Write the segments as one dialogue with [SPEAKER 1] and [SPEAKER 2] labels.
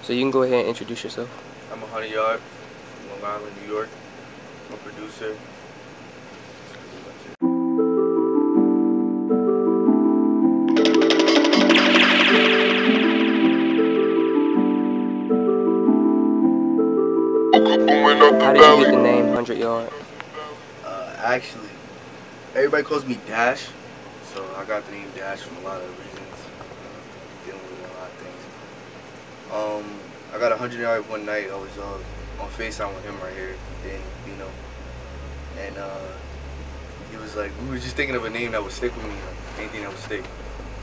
[SPEAKER 1] So you can go ahead and introduce yourself.
[SPEAKER 2] I'm a 100-yard from Long Island, New York. I'm a producer.
[SPEAKER 1] How did you get the name 100-yard?
[SPEAKER 2] Actually, everybody calls me Dash, so I got the name Dash from a lot of reasons, dealing with a lot of things. I got 100-yard one night. I was on FaceTime with him right here, Danny Bino, and he was like, we were just thinking of a name that would stick with me, like anything that would stick.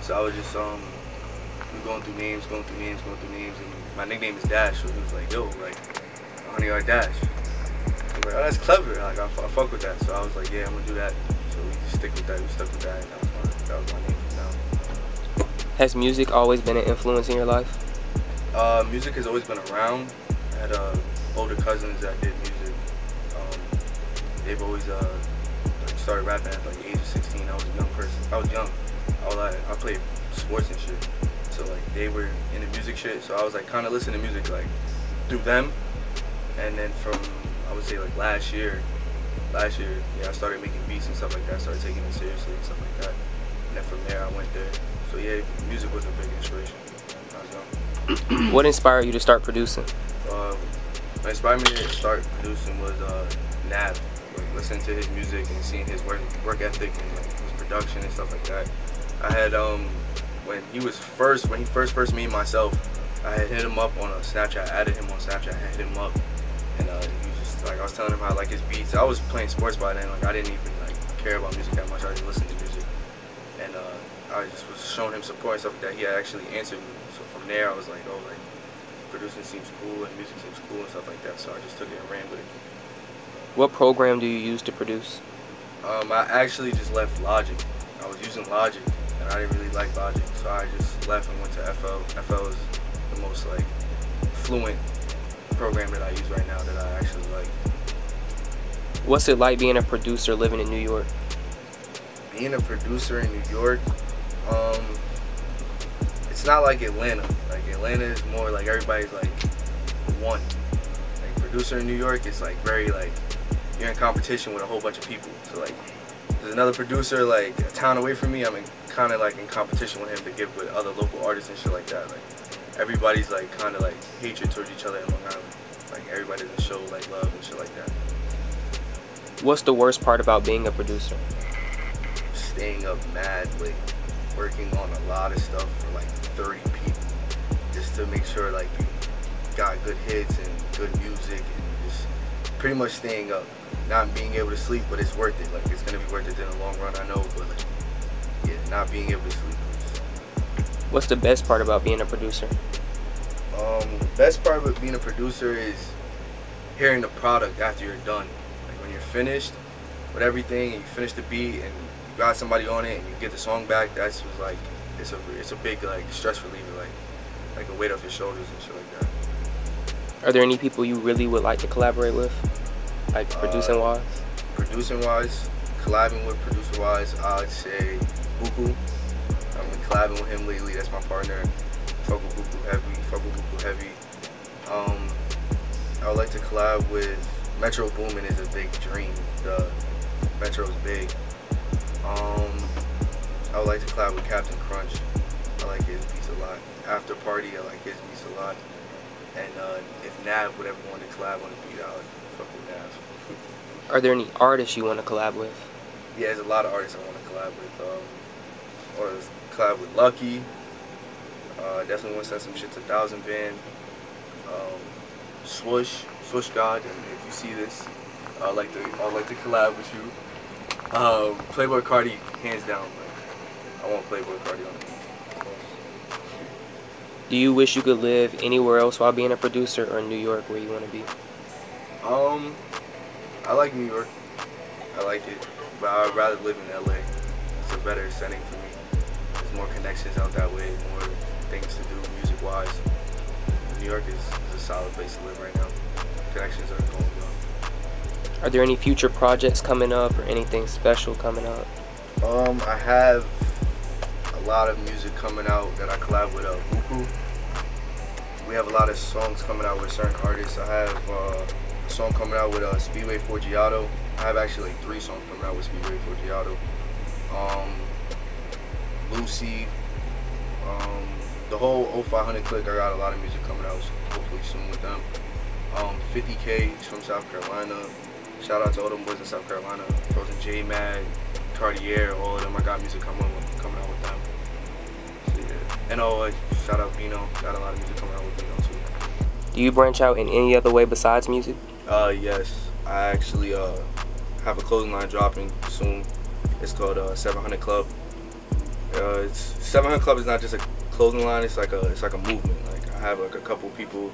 [SPEAKER 2] So I was just we going through names, and my nickname is Dash, so he was like, yo, like 100-yard Dash. I was like, oh, that's clever. Like I fuck with that. So I was like, yeah, I'm gonna do that. So we just stick with that. We stuck with that, and that was my name for now.
[SPEAKER 1] Has music always been an influence in your life?
[SPEAKER 2] Music has always been around. I had older cousins that did music. They've always started rapping at like the age of 16. I was a young person. I was young. I played sports and shit. So like they were into music shit. So I was like kind of listening to music like through them. And then from I would say like last year, yeah, I started making beats and stuff like that. I started taking it seriously and stuff like that. And then from there I went there. So yeah, music was a big inspiration when I was young.
[SPEAKER 1] What inspired you to start producing?
[SPEAKER 2] What inspired me to start producing was Nav. Like listening to his music and seeing his work ethic and like his production and stuff like that. I had when he first made myself, I had hit him up on a Snapchat. I added him on Snapchat. I hit him up, and he was just like, I was telling him how I like his beats. I was playing sports by then. Like I didn't even like care about music that much. I just listened to music, and I just was showing him support and stuff like that. He had actually answered me. So from there, I was like, oh, like producing seems cool and music seems cool and stuff like that. So I just took it and ran with it.
[SPEAKER 1] What program do you use to produce?
[SPEAKER 2] I actually just left Logic. I was using Logic, and I didn't really like Logic, so I just left and went to FL. FL is the most like fluent program that I use right now that I actually like.
[SPEAKER 1] What's it like being a producer living in New York?
[SPEAKER 2] Being a producer in New York, it's not like Atlanta. Like Atlanta is more like everybody's like one. Like producer in New York is like very like you're in competition with a whole bunch of people. So like there's another producer like a town away from me. I'm kind of like in competition with him to get with other local artists and shit like that. Like everybody's like kind of like hatred towards each other in Long Island. Like everybody doesn't show like love and shit like that.
[SPEAKER 1] What's the worst part about being a producer?
[SPEAKER 2] Staying up mad late, working on a lot of stuff for like 30 people, just to make sure like you got good hits and good music, and just pretty much staying up, not being able to sleep, but it's worth it. Like it's gonna be worth it in the long run, I know, but like, yeah, not being able to sleep.
[SPEAKER 1] What's the best part about being a producer?
[SPEAKER 2] The best part about being a producer is hearing the product after you're done. Like when you're finished with everything and you finish the beat and you got somebody on it and you get the song back, that's just like it's a big like stress reliever, like a weight off your shoulders and shit like that.
[SPEAKER 1] Are there any people you really would like to collaborate with, like producing wise?
[SPEAKER 2] Producing wise, collabing with producer wise, I'd say Buku. I've been collabing with him lately. That's my partner. Fuck with Buku heavy. I would like to collab with Metro Boomin is a big dream. The Metro's big. I would like to collab with Captain Crunch. I like his beats a lot. After Party, I like his beats a lot. And if Nav would ever want to collab on a beat, I would fuck with Nav.
[SPEAKER 1] Are there any artists you want to collab with?
[SPEAKER 2] Yeah, there's a lot of artists I want to collab with. Or collab with Lucky. Definitely want to send some shit to 1000 Band. Swoosh God. And if you see this, I'd like to collab with you. Playboy Cardi, hands down. Like, I want Playboy Cardi on it.
[SPEAKER 1] Do you wish you could live anywhere else while being a producer, or in New York where you want to be?
[SPEAKER 2] I like New York. I like it, but I'd rather live in LA. It's a better setting for me. There's more connections out that way, more things to do music-wise. New York is a solid place to live right now. Connections are going on.
[SPEAKER 1] Are there any future projects coming up or anything special coming up?
[SPEAKER 2] I have a lot of music coming out that I collab with Buku. we have a lot of songs coming out with certain artists. I have a song coming out with Speedway Forgiato. I have actually like 3 songs coming out with Speedway Forgiato. Lucy, the whole 0500 clique. I got a lot of music coming out hopefully soon with them. 50K from South Carolina. Shout out to all them boys in South Carolina. Frozen J Mag, Cartier, all of them. I got music coming out with them. So, yeah. And shout out Bino. Got a lot of music coming out with Bino too.
[SPEAKER 1] Do you branch out in any other way besides music?
[SPEAKER 2] Yes. I actually have a clothing line dropping soon. It's called 700 Club. 700 Club is not just a clothing line. It's like a movement. Like I have like a couple people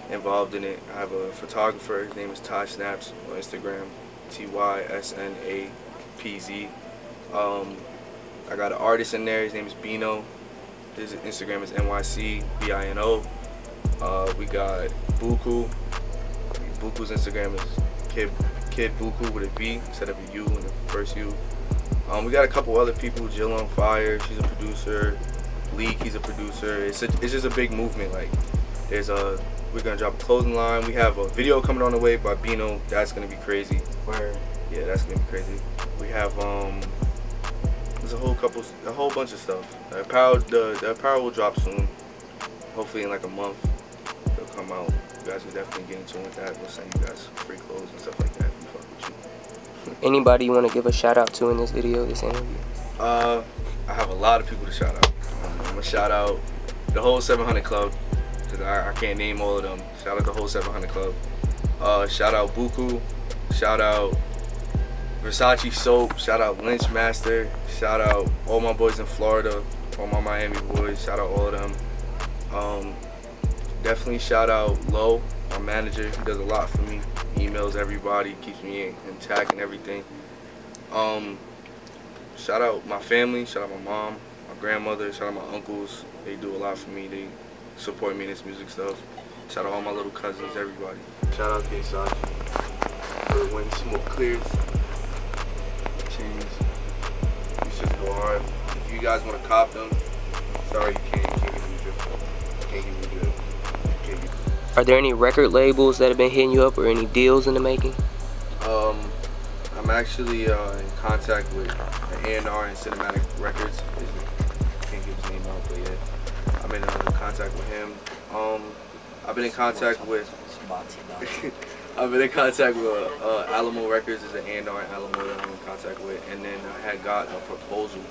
[SPEAKER 2] involved in it. I have a photographer. His name is Ty Snaps on Instagram. TYSNAPZ. I got an artist in there. His name is Bino. His Instagram is NYCBINO. We got Buku. Buku's Instagram is Kid Buku with a V instead of a U in the first U. We got a couple other people. Jill on Fire, she's a producer. Leak, he's a producer. It's just a big movement. Like we're gonna drop a clothing line. We have a video coming on the way by Bino. That's gonna be crazy.
[SPEAKER 1] Where?
[SPEAKER 2] Yeah, that's gonna be crazy. We have there's a whole bunch of stuff. The apparel will drop soon. Hopefully in like a month it'll come out. You guys will definitely get in tune with that. We'll send you guys free clothes and stuff like that if we fuck with you.
[SPEAKER 1] Anybody you want to give a shout out to in this video, this interview?
[SPEAKER 2] I have a lot of people to shout out. I'm gonna shout out the whole 700 Club, because I can't name all of them. Shout out the whole 700 Club. Shout out Buku. Shout out Versace Soap. Shout out Lynch Master. Shout out all my boys in Florida, all my Miami boys. Shout out all of them. Definitely shout out Lo, our manager. He does a lot for me. He emails everybody, keeps me intact and everything. Shout out my family. Shout out my mom, my grandmother. Shout out my uncles. They do a lot for me. They support me in this music stuff. Shout out all my little cousins, everybody. Shout out to Versace for when smoke clears. Chains. You should go hard. If you guys want to cop them, sorry you can't give me good. Can't give me good.
[SPEAKER 1] Are there any record labels that have been hitting you up or any deals in the making?
[SPEAKER 2] I'm actually in contact with A&R and Cinematic Records. Can't give his name out, but yeah, I'm in contact with him. I've been in contact with Alamo Records. Is an A&R and Alamo that I'm in contact with, and then I had got a proposal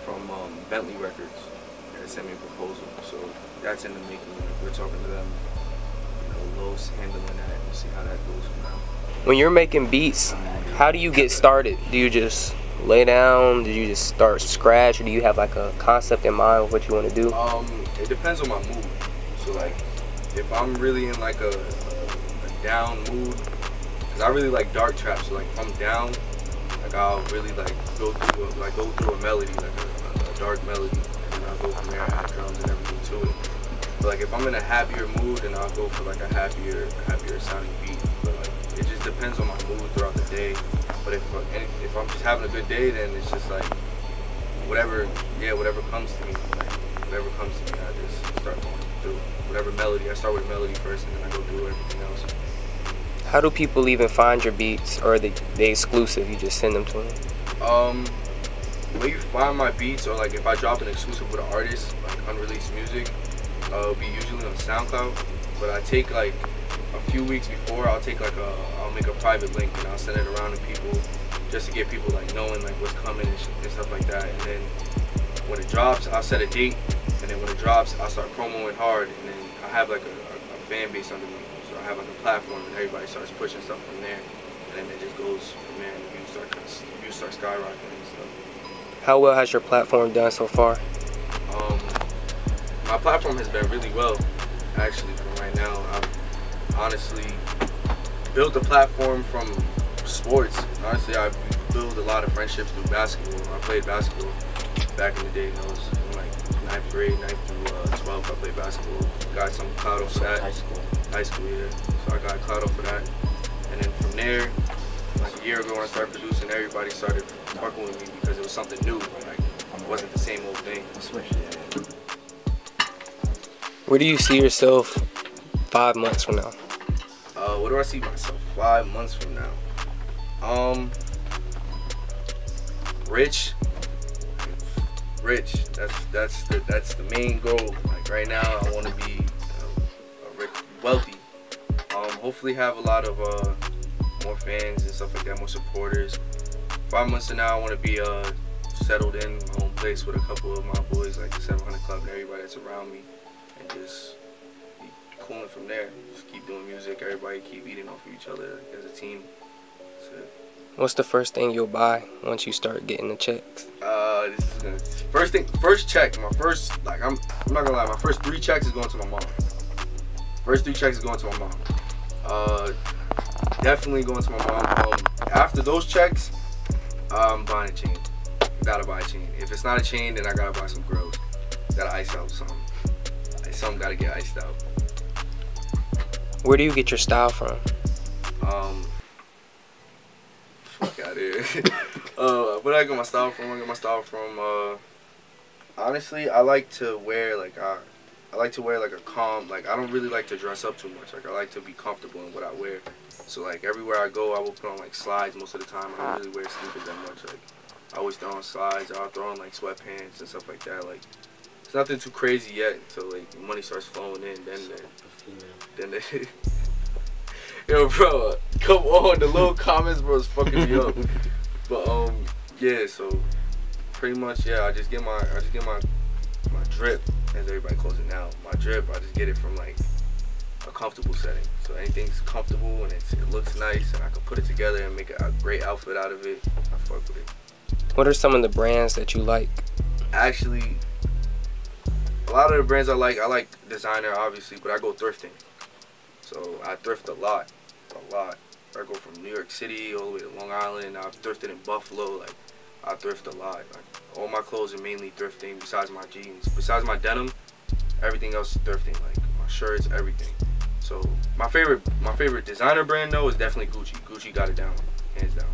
[SPEAKER 2] from Bentley Records. They sent me a proposal, so that's in the making. We're talking to them. Lowe's handling that and see how that goes from now.
[SPEAKER 1] When you're making beats, how do you get started? Do you just lay down? Do you just start scratch, or do you have like a concept in mind of what you want to do?
[SPEAKER 2] It depends on my mood. So like, if I'm really in like a down mood, because I really like dark trap. So like, if I'm down, like I'll really like go through a melody, like a dark melody, and I'll go from there, add drums and everything to it. But like, if I'm in a happier mood, then I'll go for like a happier sounding beat. But like, it just depends on my mood throughout the day. But if I'm just having a good day, then it's just like whatever comes to me. Like, whatever comes to me, I just start going through whatever melody. I start with melody first, and then I go through everything else.
[SPEAKER 1] How do people even find your beats, or are they exclusive? You just send them to them?
[SPEAKER 2] The way you find my beats, or like if I drop an exclusive with an artist, like unreleased music, it'll be usually on SoundCloud. But I take like a few weeks before, I'll make a private link and I'll send it around to people, just to get people like knowing like what's coming and stuff like that. And then when it drops, I'll set a date, and then when it drops, I'll start promoting hard, and then I have like a fan base under me. So I have like a platform, and everybody starts pushing stuff from there, and then it just goes from there, and the views start skyrocketing and stuff.
[SPEAKER 1] How well has your platform done so far?
[SPEAKER 2] My platform has been really well, actually, from right now. I've honestly built the platform from sports. Honestly, I've built a lot of friendships through basketball. I played basketball back in the day. I was in like 9th grade, 9th through 12th. I played basketball. Got some clout off for that. High school, yeah. So I got clout off for that. And then from there, like a year ago when I started producing, everybody started fucking with me because it was something new. Like, it wasn't the same old thing.
[SPEAKER 1] Were Where do you see yourself 5 months from now?
[SPEAKER 2] Where do I see myself 5 months from now? Rich. That's the main goal. Like right now, I want to be wealthy. Hopefully have a lot of more fans and stuff like that, more supporters. 5 months from now, I want to be settled in my own place with a couple of my boys, like the 700 Club and everybody that's around me, and just be cooling from there. Just keep doing music. Everybody keep eating off of each other as a team. That's it.
[SPEAKER 1] What's the first thing you'll buy once you start getting the checks?
[SPEAKER 2] First check. My first, like, I'm not gonna lie, my first 3 checks is going to my mom. First 3 checks is going to my mom. Definitely going to my mom. After those checks, I'm buying a chain. Gotta buy a chain. If it's not a chain, then I gotta buy some grills. Gotta ice out something. Something gotta get iced out.
[SPEAKER 1] Where do you get your style from?
[SPEAKER 2] Fuck out here. Where I get my style from? I get my style from. Honestly, I like to wear like a calm. Like, I don't really like to dress up too much. Like, I like to be comfortable in what I wear. So like everywhere I go, I will put on like slides most of the time. I don't really wear sneakers that much. Like, I always throw on slides. I'll throw on like sweatpants and stuff like that. Like, it's nothing too crazy yet until like money starts flowing in. Then yo, bro, come on, the little comments, bro, is fucking me up. But yeah, so pretty much, yeah, I just get my drip, as everybody calls it now. My drip, I just get it from like a comfortable setting. So anything's comfortable and it looks nice, and I can put it together and make a great outfit out of it. I fuck with it.
[SPEAKER 1] What are some of the brands that you like?
[SPEAKER 2] Actually, a lot of the brands I like designer, obviously, but I go thrifting. So I thrift a lot. I go from New York City all the way to Long Island. I've thrifted in Buffalo. Like, I thrift a lot. Like, all my clothes are mainly thrifting besides my jeans. Besides my denim, everything else is thrifting. Like, my shirts, everything. So my favorite designer brand though is definitely Gucci. Gucci got it down, hands down.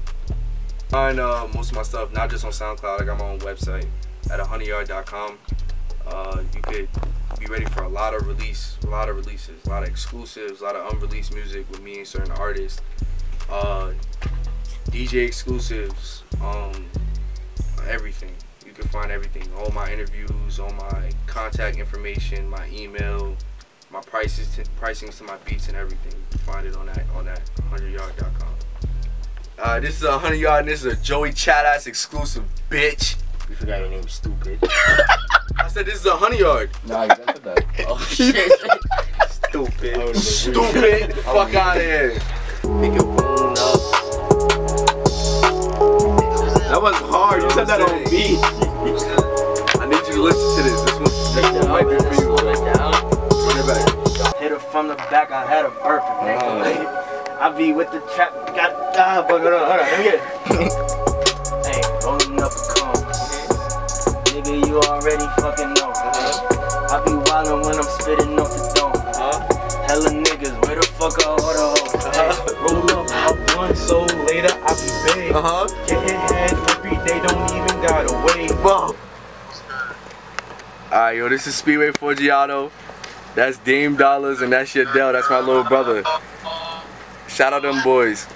[SPEAKER 2] Find most of my stuff not just on SoundCloud. I got my own website at 100yard.com. You could be ready for a lot of releases, a lot of exclusives, a lot of unreleased music with me and certain artists. DJ exclusives, everything. You can find everything. All my interviews, all my contact information, my email, my pricings to my beats and everything. You can find it on that 100yard.com. This is 100 Yard, and this is a Joey Chadass exclusive, bitch.
[SPEAKER 3] You forgot your name, stupid.
[SPEAKER 2] I said this is 100 Yard.
[SPEAKER 3] Nah, you said that.
[SPEAKER 2] Oh shit. Stupid. Stupid. Fuck out of here. Pick your phone up.
[SPEAKER 3] That was hard. You said that on beat.
[SPEAKER 2] I need you to listen to this. This one might be for you. Run it back.
[SPEAKER 3] Hit her from the back. I had a burping, nigga. I be with the trap. Hold on. Let me get it. Hey, rolling up a cone. Nigga, you already fucking know. I be wildin' when I'm spitting off the dome. Hella niggas, where the fuck are all the hoes? Roll up, I blunt, so later I be big. Getting head every day, don't even gotta wait.
[SPEAKER 2] Alright, yo, this is Speedway Forgiato. That's Dame Dollars, and that's your Dell. That's my little brother. Shout out them boys.